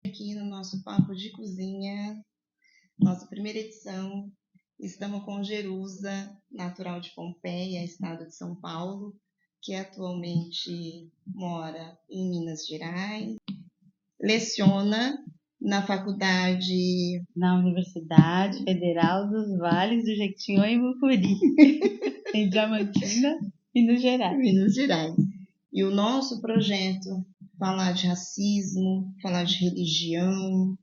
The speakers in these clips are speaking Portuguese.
Aqui no nosso Papo de Cozinha, nossa primeira edição. Estamos com Jerusa, natural de Pompeia, estado de São Paulo, que atualmente mora em Minas Gerais. Leciona na faculdade... Na Universidade Federal dos Vales do Jequitinhonha e Mucuri, em Diamantina, Minas Gerais. E o nosso projeto, falar de racismo, falar de religião,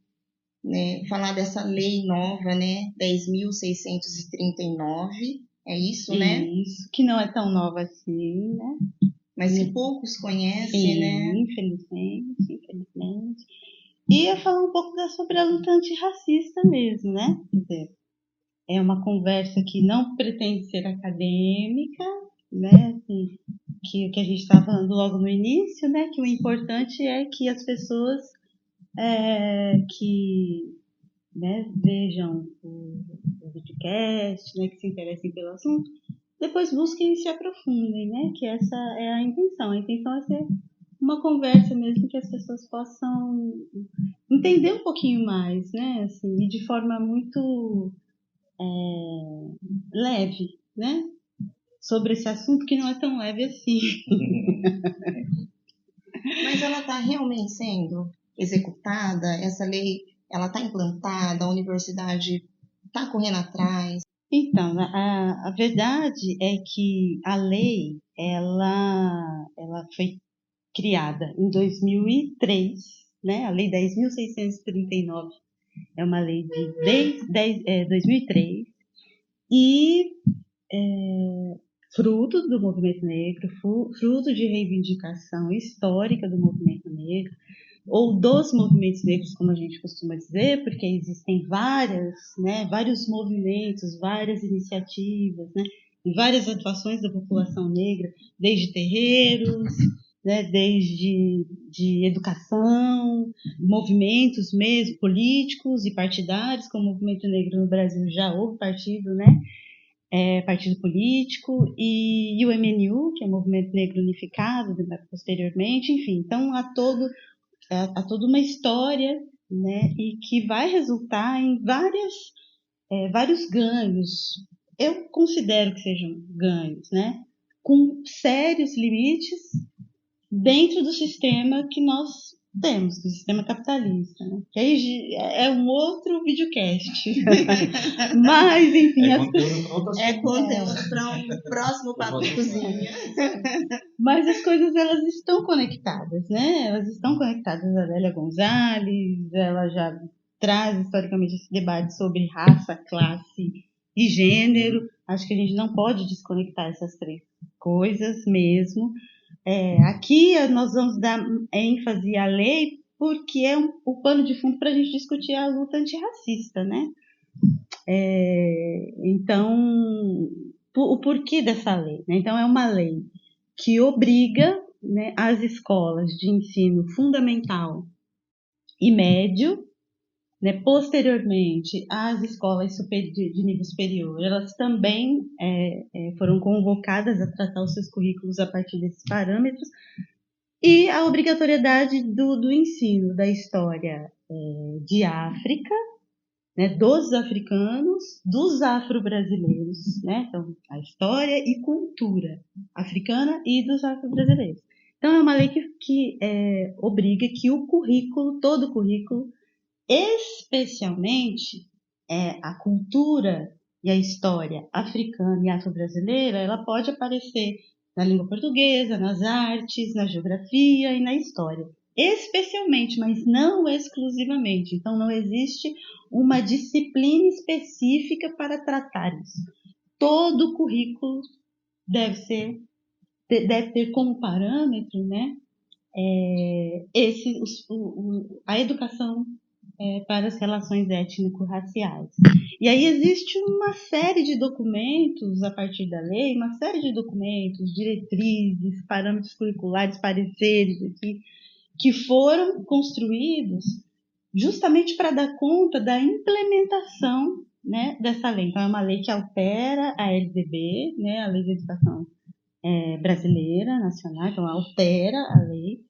né, falar dessa lei nova, né, 10.639, é isso, né? Isso, que não é tão nova assim, né? Mas que poucos conhecem, né? Infelizmente. E eu falar um pouco sobre a luta antirracista mesmo, né? Quer dizer, é uma conversa que não pretende ser acadêmica, né? Que a gente estava falando logo no início, né? Que o importante é que as pessoas que, né, vejam o podcast, né, que se interessem pelo assunto, depois busquem e se aprofundem, né? Que essa é a intenção. A intenção é ser uma conversa mesmo que as pessoas possam entender um pouquinho mais, né? Assim, e de forma muito leve, né? Sobre esse assunto que não é tão leve assim. Mas ela está realmente sendo executada? Essa lei, ela está implantada? A universidade está correndo atrás? Então, a verdade é que a lei, ela foi criada em 2003, né? A Lei 10.639 é uma lei de 2003 e fruto do movimento negro, fruto de reivindicação histórica do movimento negro, ou dos movimentos negros, como a gente costuma dizer, porque existem vários movimentos, várias iniciativas, né, e várias atuações da população negra, desde terreiros, né, desde de educação, movimentos mesmo políticos e partidários, como o movimento negro no Brasil já houve partido, né, partido político, e o MNU, que é o Movimento Negro Unificado, posteriormente, enfim, então há toda uma história, né, e que vai resultar em vários ganhos. Eu considero que sejam ganhos, né, com sérios limites dentro do sistema que nós temos, do sistema capitalista, né? Que aí é um outro videocast. Mas, enfim... conteúdo para um próximo Papo de Cozinha. Mas as coisas, elas estão conectadas, né? Elas estão conectadas. A Lélia Gonzalez, ela já traz historicamente esse debate sobre raça, classe e gênero. Acho que a gente não pode desconectar essas três coisas mesmo. Aqui nós vamos dar ênfase à lei porque é o pano de fundo para a gente discutir a luta antirracista, né? Então, o porquê dessa lei, né? Então, é uma lei que obriga, né, as escolas de ensino fundamental e médio, né, posteriormente as escolas de nível superior, elas também foram convocadas a tratar os seus currículos a partir desses parâmetros, e a obrigatoriedade do ensino da história de África, né, dos africanos, dos afro-brasileiros, né? Então, a história e cultura africana e dos afro-brasileiros. Então, é uma lei que obriga que todo o currículo, especialmente a cultura e a história africana e afro-brasileira, ela pode aparecer na língua portuguesa, nas artes, na geografia e na história. Especialmente, mas não exclusivamente. Então, não existe uma disciplina específica para tratar isso. Todo o currículo deve ter como parâmetro, né, a educação para as relações étnico-raciais. E aí existe uma série de documentos a partir da lei, uma série de documentos, diretrizes, parâmetros curriculares, pareceres aqui, que foram construídos justamente para dar conta da implementação, né, dessa lei. Então, é uma lei que altera a LDB, né, a Lei de Educação Brasileira, Nacional, então altera a lei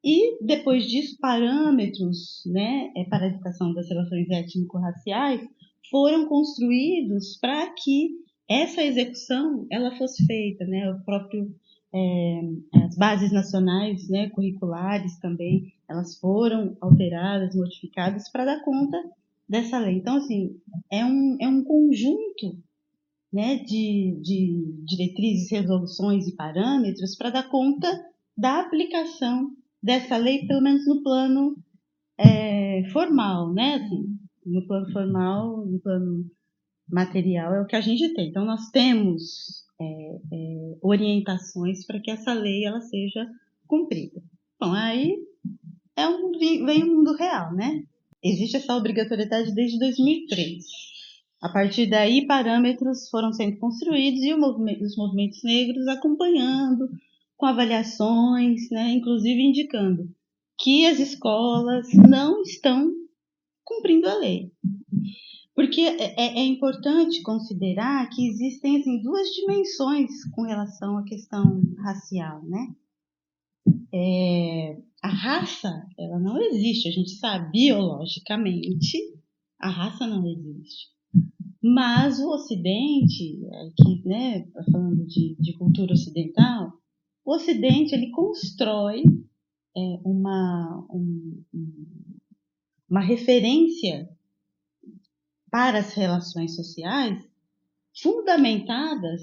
E, depois disso, parâmetros, né, para a educação das relações étnico-raciais foram construídos para que essa execução ela fosse feita, né, o próprio as bases nacionais, né, curriculares também, elas foram alteradas, modificadas para dar conta dessa lei. Então, assim, é um conjunto, né, de diretrizes, resoluções e parâmetros para dar conta da aplicação dessa lei, pelo menos no plano formal, né? Assim, no plano formal, no plano material, é o que a gente tem. Então, nós temos orientações para que essa lei ela seja cumprida. Bom, aí vem o mundo real, né? Existe essa obrigatoriedade desde 2003. A partir daí, parâmetros foram sendo construídos e os movimentos negros acompanhando, com avaliações, né, inclusive indicando que as escolas não estão cumprindo a lei. Porque é importante considerar que existem assim, duas dimensões com relação à questão racial, né? A raça, ela não existe, a gente sabe, biologicamente, a raça não existe. Mas o Ocidente, aqui, né, falando de cultura ocidental, o Ocidente ele constrói uma referência para as relações sociais fundamentadas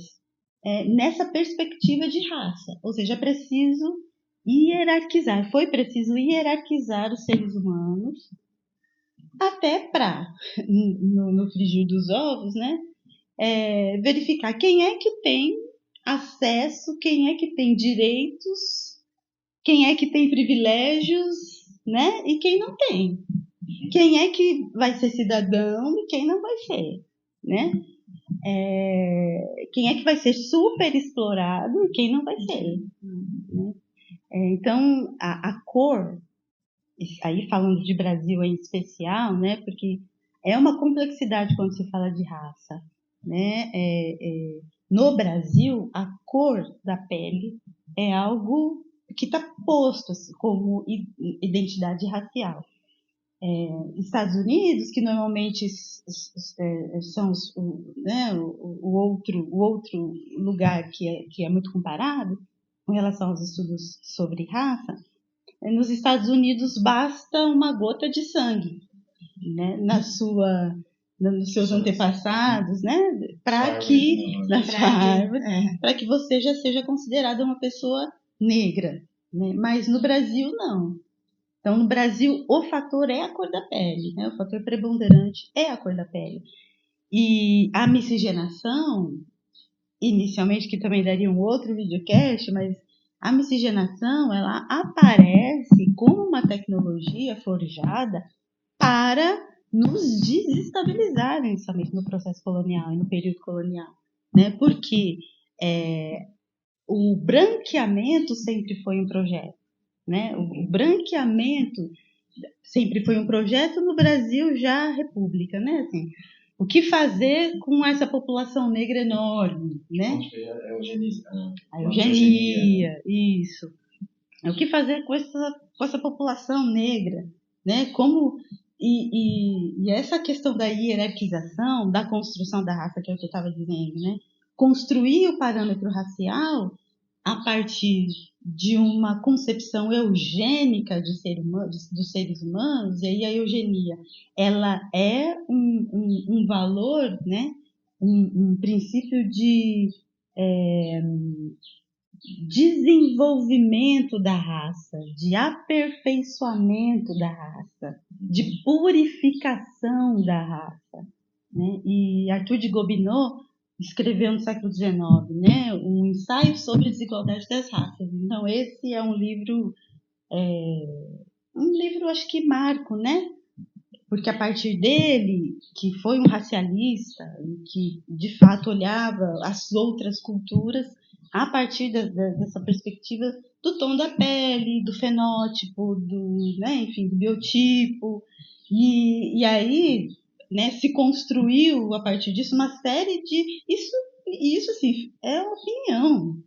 nessa perspectiva de raça. Ou seja, foi preciso hierarquizar os seres humanos até para, no frigir dos ovos, né, verificar quem é que tem acesso, quem é que tem direitos, quem é que tem privilégios, né, e quem não tem. Quem é que vai ser cidadão e quem não vai ser, né? Quem é que vai ser super explorado e quem não vai ser. Né? Então, a cor, aí falando de Brasil em especial, né? Porque é uma complexidade quando se fala de raça, né? No Brasil, a cor da pele é algo que está posto assim, como identidade racial. Estados Unidos, que normalmente são o outro lugar que é muito comparado com relação aos estudos sobre raça, nos Estados Unidos basta uma gota de sangue, né, nos seus antepassados, né, para que você já seja considerada uma pessoa negra, né? Mas no Brasil não. Então, no Brasil, o fator é a cor da pele, né? O fator preponderante é a cor da pele. E a miscigenação, inicialmente, que também daria um outro videocast, mas a miscigenação, ela aparece como uma tecnologia forjada para nos desestabilizar, inicialmente, no processo colonial e no período colonial, né? Porque o branqueamento sempre foi um projeto. Né? O branqueamento sempre foi um projeto no Brasil já república, né? Assim, o que fazer com essa população negra enorme, né? A eugenia, isso. O que fazer com essa população negra, né? E essa questão da hierarquização, da construção da raça, que é o que eu estava dizendo, né? Construir o parâmetro racial a partir de uma concepção eugênica dos seres humanos, e aí a eugenia ela é um valor, né? um princípio de desenvolvimento da raça, de aperfeiçoamento da raça, de purificação da raça. Né? E Arthur de Gobineau escreveu no século XIX, né, um ensaio sobre a desigualdade das raças. Então, esse é um livro acho que marco, né? Porque a partir dele, que foi um racialista, que de fato olhava as outras culturas a partir dessa perspectiva do tom da pele, do fenótipo, né, enfim, do biotipo, e aí, né, se construiu a partir disso uma série de isso assim é opinião, não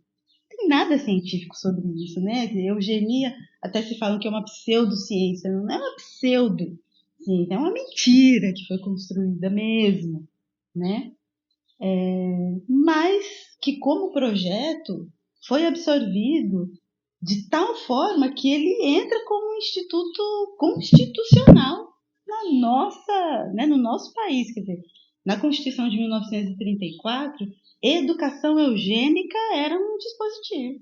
tem nada científico sobre isso, né? Eugenia até se falam que é uma pseudociência, não é uma pseudociência, é uma mentira que foi construída mesmo, né? Mas que como projeto foi absorvido de tal forma que ele entra como um instituto constitucional no nosso país. Quer dizer, na Constituição de 1934, educação eugênica era um dispositivo.